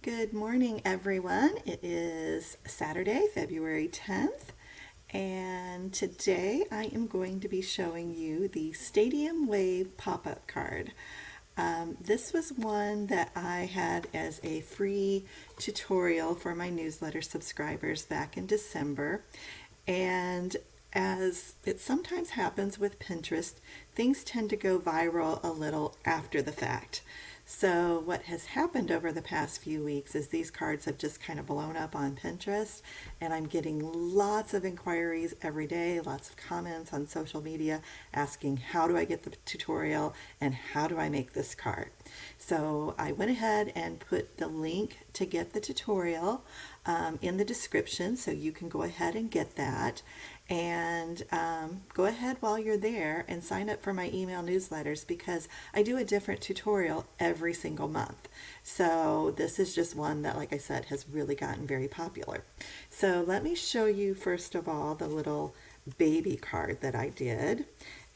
Good morning, everyone. It is Saturday, February 10th, and today I am going to be showing you the Stadium Wave pop-up card. This was one that I had as a free tutorial for my newsletter subscribers back in December, and as it sometimes happens with Pinterest, things tend to go viral a little after the fact. So what has happened over the past few weeks is these cards have just kind of blown up on Pinterest, and I'm getting lots of inquiries every day, lots of comments on social media asking how do I get the tutorial and how do I make this card. So I went ahead and put the link to get the tutorial in the description, so you can go ahead and get that. And go ahead while you're there and sign up for my email newsletters, because I do a different tutorial every single month. So this is just one that, like I said, has really gotten very popular. So let me show you first of all the little baby card that I did.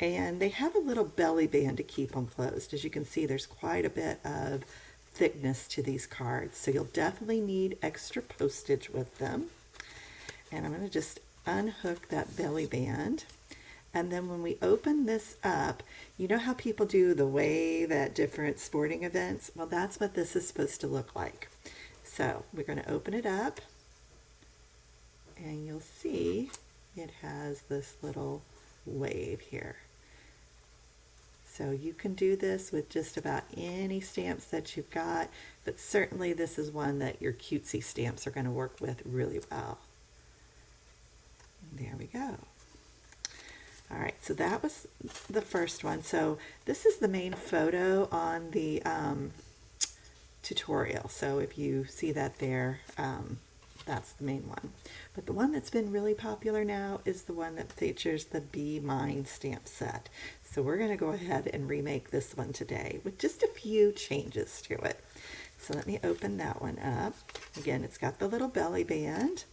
And they have a little belly band to keep them closed. As you can see, there's quite a bit of thickness to these cards. So you'll definitely need extra postage with them. And I'm going to just unhook that belly band, and then when we open this up, you know how people do the wave at different sporting events? Well, that's what this is supposed to look like. So we're going to open it up, and you'll see it has this little wave here. So you can do this with just about any stamps that you've got, but certainly this is one that your cutesy stamps are going to work with really well. There we go. All right, so that was the first one. So this is the main photo on the tutorial. So if you see that there, that's the main one. But the one that's been really popular now is the one that features the Be Mine stamp set. So we're going to go ahead and remake this one today with just a few changes to it. So let me open that one up. Again, it's got the little belly band,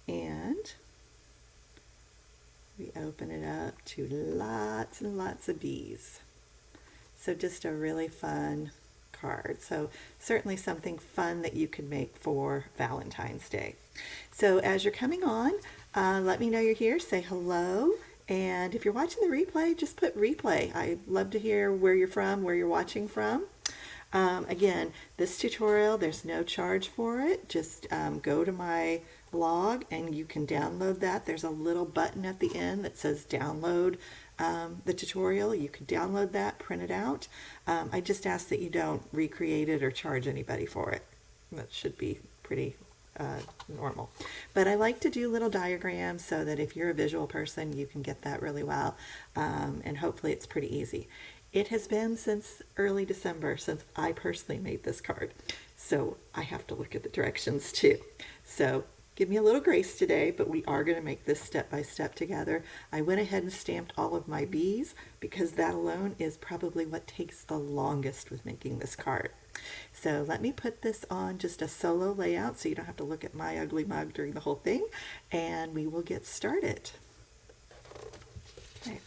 and we open it up to lots and lots of bees. So just a really fun card. So certainly something fun that you can make for Valentine's Day. So as you're coming on, let me know you're here, say hello. And if you're watching the replay, just put replay. I'd love to hear where you're from, where you're watching from. Again, this tutorial, there's no charge for it. Just go to my blog and you can download that. There's a little button at the end that says download the tutorial. You can download that, print it out. I just ask that you don't recreate it or charge anybody for it. That should be pretty normal. But I like to do little diagrams so that if you're a visual person, you can get that really well. And hopefully it's pretty easy. It has been since early December since I personally made this card. So I have to look at the directions too. So give me a little grace today, but we are going to make this step by step together. I went ahead and stamped all of my bees because that alone is probably what takes the longest with making this card. So let me put this on just a solo layout so you don't have to look at my ugly mug during the whole thing, and we will get started. Okay,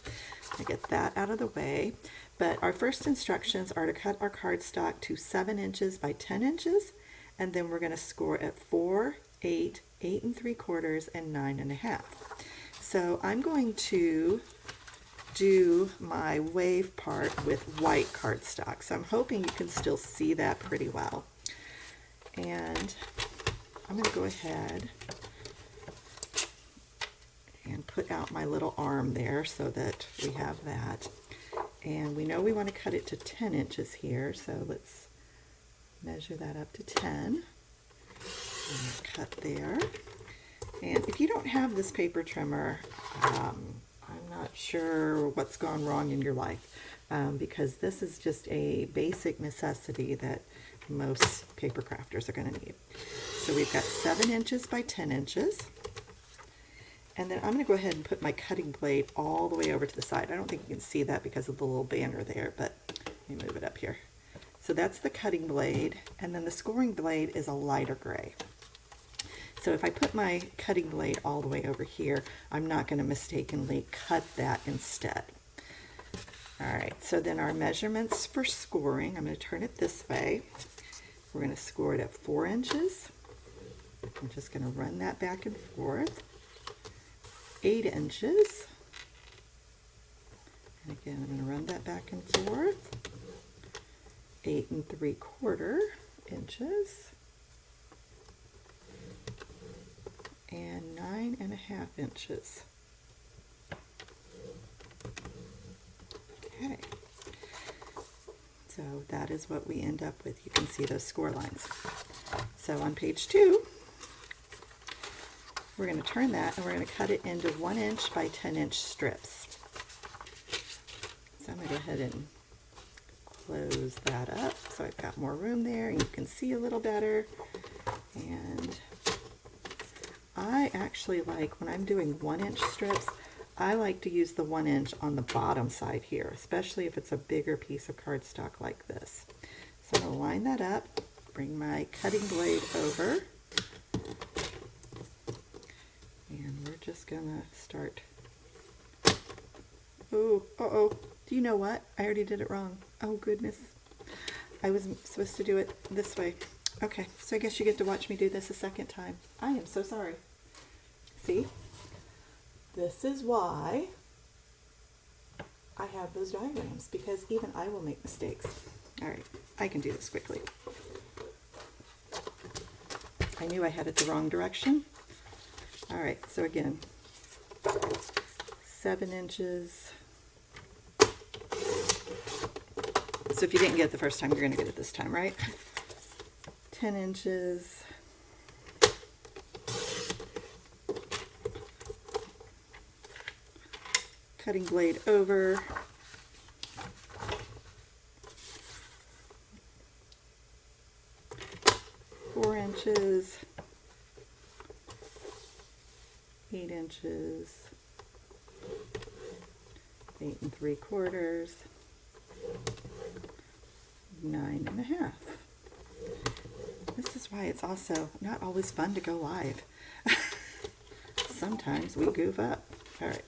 I get that out of the way. But our first instructions are to cut our cardstock to 7 inches by 10 inches, and then we're going to score at 4, 8, 8 3/4, and 9 1/2. So I'm going to do my wave part with white cardstock. So I'm hoping you can still see that pretty well. And I'm going to go ahead and put out my little arm there so that we have that. And we know we want to cut it to 10 inches here, so let's measure that up to 10. And cut there. And if you don't have this paper trimmer, I'm not sure what's gone wrong in your life, because this is just a basic necessity that most paper crafters are going to need. So we've got 7 inches by 10 inches. And then I'm going to go ahead and put my cutting blade all the way over to the side. I don't think you can see that because of the little banner there, but let me move it up here. So that's the cutting blade, and then the scoring blade is a lighter gray. So if I put my cutting blade all the way over here, I'm not going to mistakenly cut that instead. All right, so then our measurements for scoring, I'm going to turn it this way. We're going to score it at 4 inches. I'm just going to run that back and forth. 8 inches. And again, I'm going to run that back and forth. 8 3/4 inches. And 9 1/2 inches. Okay. So that is what we end up with. You can see those score lines. So on page 2, we're going to turn that and we're going to cut it into 1 inch by 10 inch strips. So I'm going to go ahead and close that up so I've got more room there and you can see a little better. And I actually like, when I'm doing 1 inch strips, I like to use the 1 inch on the bottom side here, especially if it's a bigger piece of cardstock like this. So I'm going to line that up, bring my cutting blade over, and we're just going to start. Oh, uh-oh. Do you know what? I already did it wrong. Oh, goodness. I was supposed to do it this way. Okay, so I guess you get to watch me do this a second time. I am so sorry. See? This is why I have those diagrams, because even I will make mistakes. All right, I can do this quickly. I knew I had it the wrong direction. All right, so again, 7 inches. So if you didn't get it the first time, you're going to get it this time, right? 10 inches. Cutting blade over. 4 inches. 8 inches. 8 3/4. 9 1/2. This is why it's also not always fun to go live. Sometimes we goof up. All right.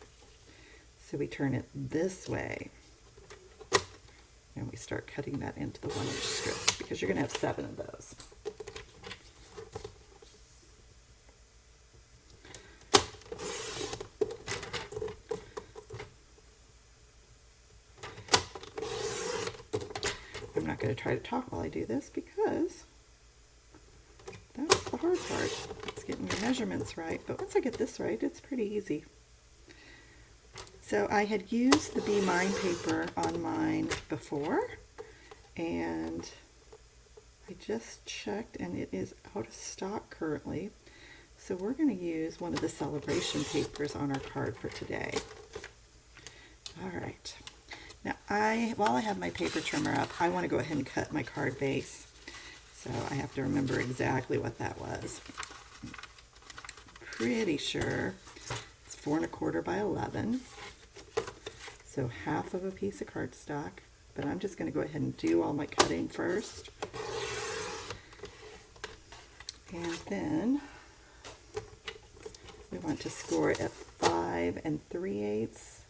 So we turn it this way and we start cutting that into the 1 inch strips because you're going to have 7 of those. I'm not going to try to talk while I do this because that's the hard part. It's getting your measurements right. But once I get this right, it's pretty easy. So I had used the Be Mine paper on mine before, and I just checked and it is out of stock currently. So we're going to use one of the celebration papers on our card for today. All right. Now while I have my paper trimmer up, I want to go ahead and cut my card base. So I have to remember exactly what that was. I'm pretty sure it's 4 1/4 by 11. So half of a piece of cardstock, but I'm just going to go ahead and do all my cutting first. And then we want to score at 5 3/8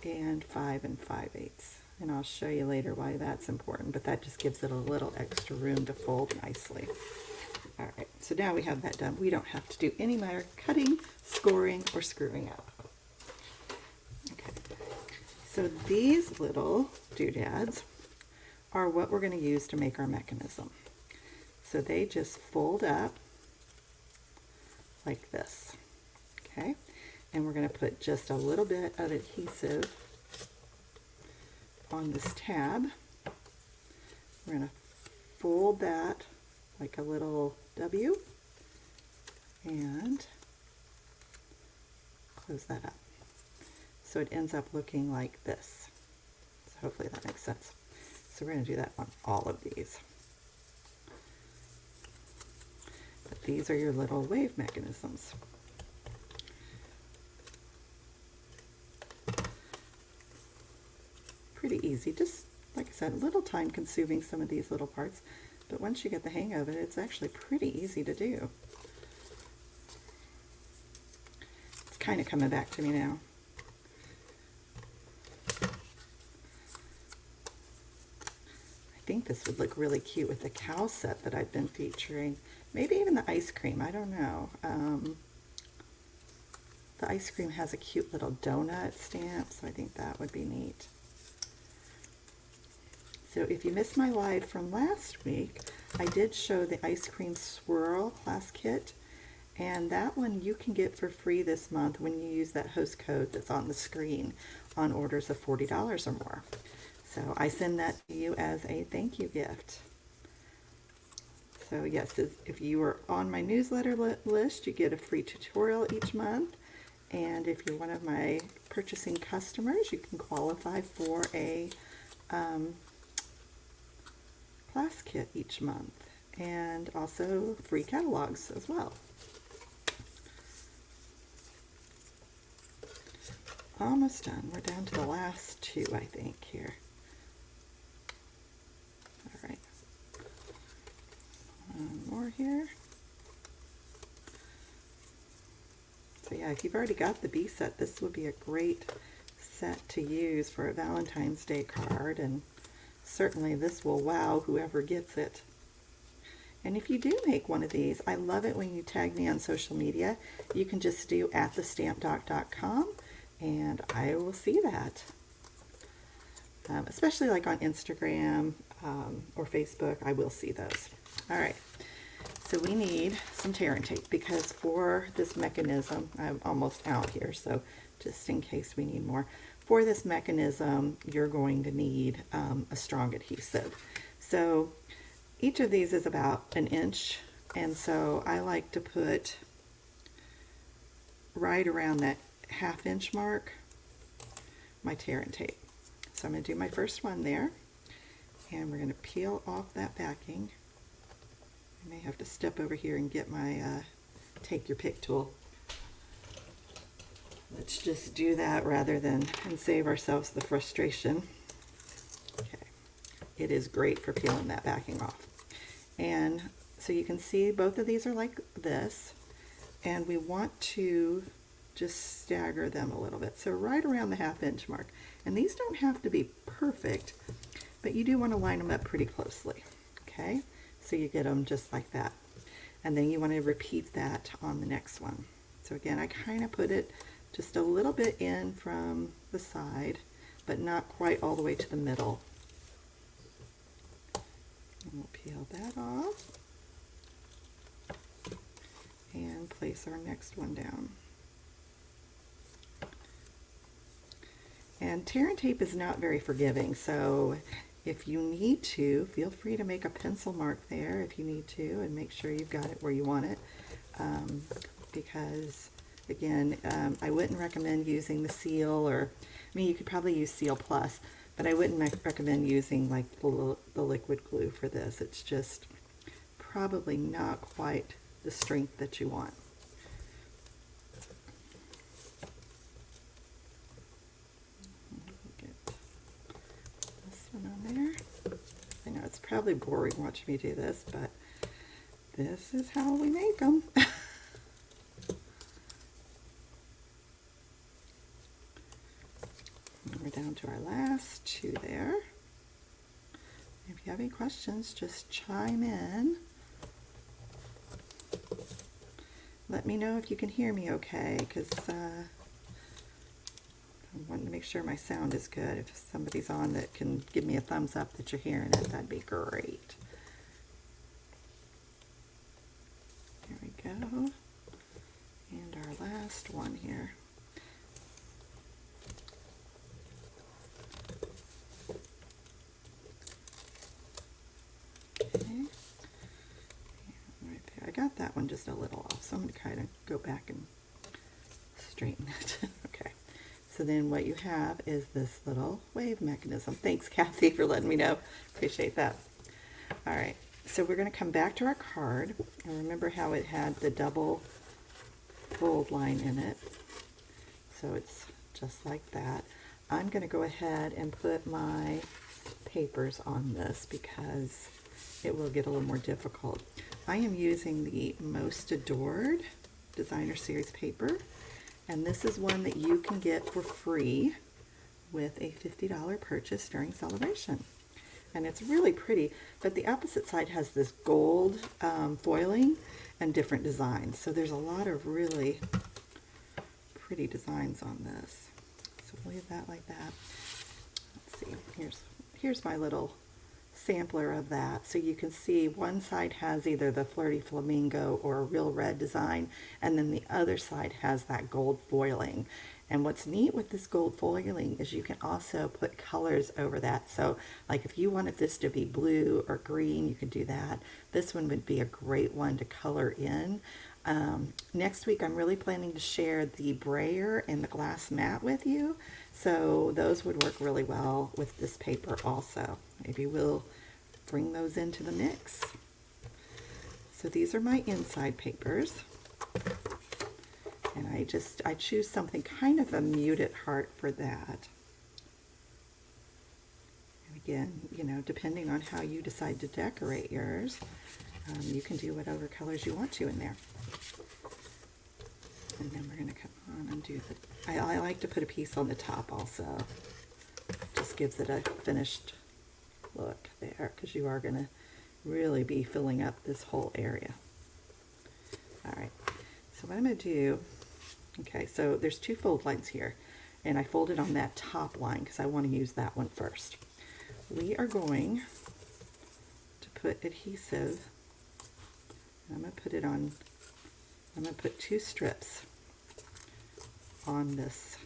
and 5 5/8. And I'll show you later why that's important, but that just gives it a little extra room to fold nicely. All right, so now we have that done. We don't have to do any more cutting, scoring, or screwing up. Okay, so these little doodads are what we're going to use to make our mechanism. So they just fold up like this, okay? And we're going to put just a little bit of adhesive on this tab. We're going to fold that like a little W and close that up. So it ends up looking like this. So hopefully that makes sense. So we're going to do that on all of these. But these are your little wave mechanisms. Pretty easy, just like I said, a little time consuming some of these little parts, but once you get the hang of it, it's actually pretty easy to do. It's kind of coming back to me now. I think think this would look really cute with the cow set that I've been featuring. Maybe even the ice cream, I don't know. The ice cream has a cute little donut stamp, so I think that would be neat. So if you missed my live from last week, I did show the Ice Cream Swirl class kit, and that one you can get for free this month when you use that host code that's on the screen on orders of $40 or more. So I send that to you as a thank you gift. So yes, if you are on my newsletter list, you get a free tutorial each month. And if you're one of my purchasing customers, you can qualify for a class kit each month, and also free catalogs as well. Almost done. We're down to the last two, I think, here. All right. One more here. So yeah, if you've already got the B set, this would be a great set to use for a Valentine's Day card, and certainly this will wow whoever gets it. And if you do make one of these, I love it when you tag me on social media. You can just do @thestampdoc.com and I will see that. Especially like on Instagram or Facebook, I will see those. All right. So we need some tear and tape, because for this mechanism, I'm almost out here, so just in case we need more. For this mechanism, you're going to need a strong adhesive. So each of these is about 1 inch, and so I like to put right around that 1/2 inch mark my tear and tape. So I'm going to do my first one there, and we're going to peel off that backing. I may have to step over here and get my take your pick tool. Let's just do that rather than and save ourselves the frustration. Okay, it is great for peeling that backing off. And so you can see both of these are like this, and we want to just stagger them a little bit. So right around the 1/2 inch mark. And these don't have to be perfect, but you do want to line them up pretty closely. Okay, so you get them just like that. And then you want to repeat that on the next one. So again, I kind of put it just a little bit in from the side, but not quite all the way to the middle. And we'll peel that off and place our next one down. And tear and tape is not very forgiving, so if you need to, feel free to make a pencil mark there if you need to, and make sure you've got it where you want it. Because again, I wouldn't recommend using the seal, or I mean, you could probably use Seal Plus, but I wouldn't recommend using like the liquid glue for this. It's just probably not quite the strength that you want. On there. I know it's probably boring watching me do this, but this is how we make them. We're down to our last two there. If you have any questions, just chime in. Let me know if you can hear me okay, because I want to make sure my sound is good. If somebody's on that can give me a thumbs up that you're hearing it, that'd be great. There we go. And our last one here. Okay. Right there. I got that one just a little off, so I'm going to kind of go back and straighten it. Okay. So then what you have is this little wave mechanism. Thanks, Kathy, for letting me know. Appreciate that. All right, so we're going to come back to our card. And remember how it had the double fold line in it. So it's just like that. I'm going to go ahead and put my papers on this because it will get a little more difficult. I am using the Most Adored Designer Series paper. And this is one that you can get for free with a $50 purchase during celebration. and it's really pretty, but the opposite side has this gold foiling and different designs. So there's a lot of really pretty designs on this. So we'll leave that like that. Let's see, here's my little sampler of that. So you can see one side has either the Flirty Flamingo or a real red design, and then the other side has that gold foiling. And what's neat with this gold foiling is you can also put colors over that. So like if you wanted this to be blue or green, you could do that. This one would be a great one to color in. Next week I'm really planning to share the brayer and the glass mat with you. So those would work really well with this paper also. Maybe we'll bring those into the mix. So these are my inside papers. And I choose something kind of a muted heart for that. And again, you know, depending on how you decide to decorate yours, you can do whatever colors you want to in there. And then we're going to come on and do the, I like to put a piece on the top also. Just gives it a finished look there, because you are going to really be filling up this whole area. All right, so what I'm going to do, okay, so there's two fold lines here, and I folded on that top line because I want to use that one first. We are going to put adhesive, and I'm going to put it on, I'm going to put 2 strips on this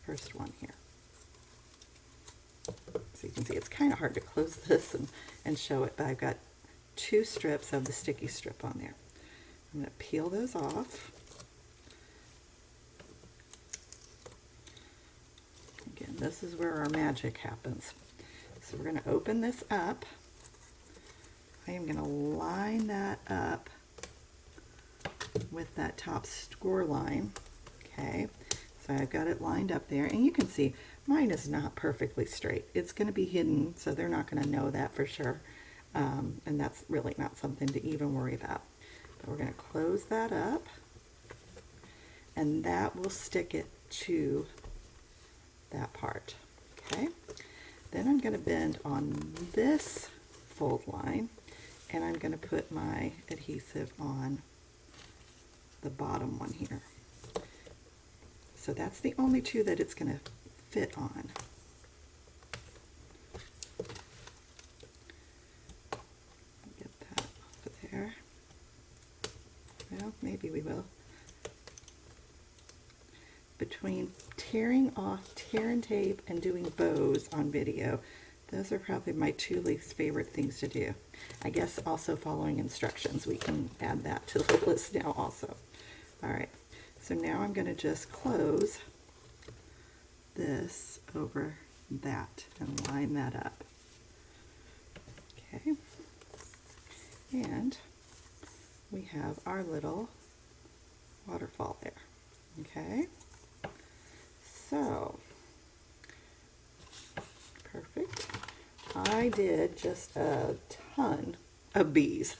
first one here. So you can see it's kind of hard to close this and show it, but I've got 2 strips of the sticky strip on there. I'm going to peel those off. Again, this is where our magic happens. So we're going to open this up. I am going to line that up with that top score line. Okay, so I've got it lined up there, and you can see mine is not perfectly straight. It's going to be hidden, so they're not going to know that for sure, and that's really not something to even worry about. But we're going to close that up, and that will stick it to that part. Okay, then I'm going to bend on this fold line, and I'm going to put my adhesive on the bottom one here. So that's the only 2 that it's going to fit on. Get that off of there. Well, maybe we will. Between tearing off tear and tape and doing bows on video, those are probably my 2 least favorite things to do. I guess also following instructions, we can add that to the list now also. All right, so now I'm going to just close this over that and line that up. Okay, and we have our little waterfall there. Okay, so perfect. I did just a ton of bees.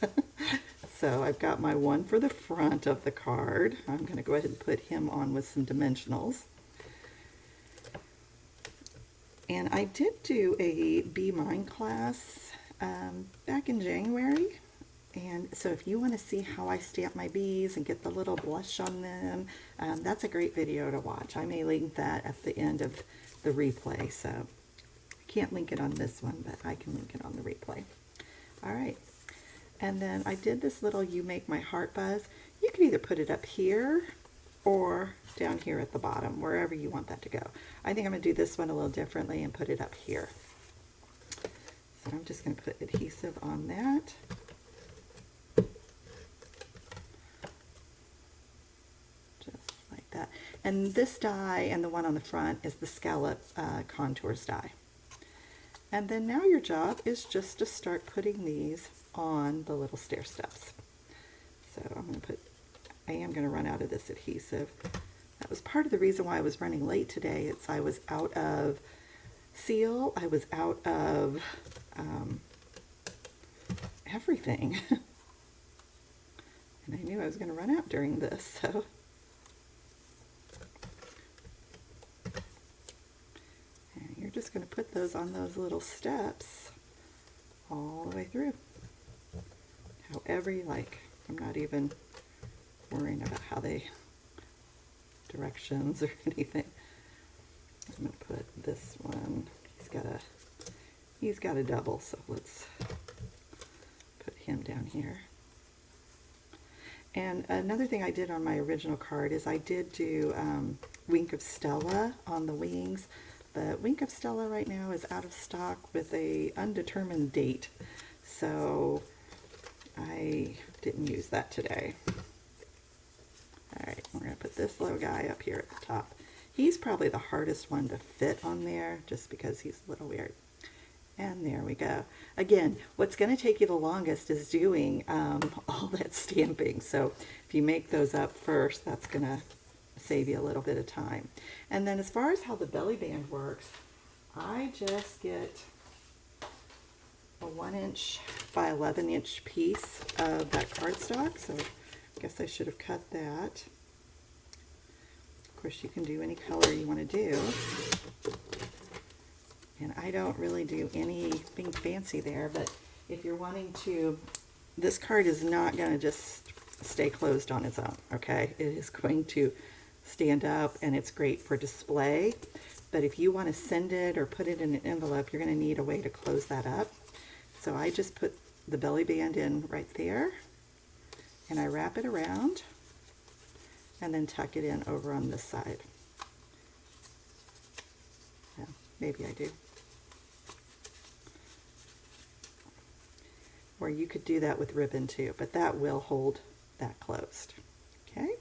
So I've got my one for the front of the card. I'm going to go ahead and put him on with some dimensionals. And I did do a Be Mine class back in January. And so if you want to see how I stamp my bees and get the little blush on them, that's a great video to watch. I may link that at the end of the replay. So I can't link it on this one, but I can link it on the replay. All right. And then I did this little You Make My Heart Buzz. You can either put it up here or down here at the bottom, wherever you want that to go. I think I'm going to do this one a little differently and put it up here. So I'm just going to put adhesive on that. Just like that. And this die and the one on the front is the Scallop Contours die. And then now your job is just to start putting these on the little stair steps. So I am going to run out of this adhesive. That was part of the reason why I was running late today. I was out of seal, I was out of everything. And I knew I was going to run out during this, so. And you're just going to put those on those little steps all the way through. However you like. I'm not even worrying about how they directions or anything. I'm going to put this one. He's got a double, so let's put him down here. And another thing I did on my original card is I did do Wink of Stella on the wings, but Wink of Stella right now is out of stock with a undetermined date, so I didn't use that today. Alright, we're going to put this little guy up here at the top. He's probably the hardest one to fit on there just because he's a little weird. And there we go. Again, what's going to take you the longest is doing all that stamping. So if you make those up first, that's going to save you a little bit of time. And then as far as how the belly band works, I just get a 1" by 11" piece of that cardstock. So I guess I should have cut that. Of course, you can do any color you want to do. And I don't really do anything fancy there, but if you're wanting to, this card is not going to just stay closed on its own, okay? It is going to stand up, and it's great for display. But if you want to send it or put it in an envelope, you're going to need a way to close that up. So I just put the belly band in right there, and I wrap it around, and then tuck it in over on this side. Yeah, maybe I do. Or you could do that with ribbon too, but that will hold that closed. Okay,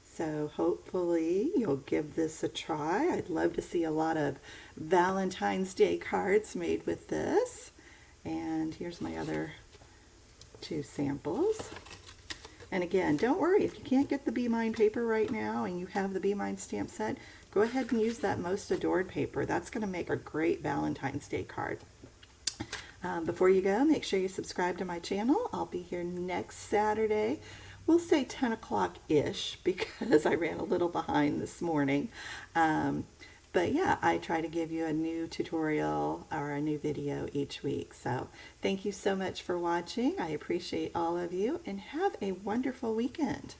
so hopefully you'll give this a try. I'd love to see a lot of Valentine's Day cards made with this. And here's my other 2 samples. And again, don't worry, if you can't get the Be Mine paper right now and you have the Be Mine stamp set, go ahead and use that Most Adored paper. That's going to make a great Valentine's Day card. Before you go, make sure you subscribe to my channel. I'll be here next Saturday. We'll say 10 o'clock-ish because I ran a little behind this morning. But yeah, I try to give you a new tutorial or a new video each week. So thank you so much for watching. I appreciate all of you, and have a wonderful weekend.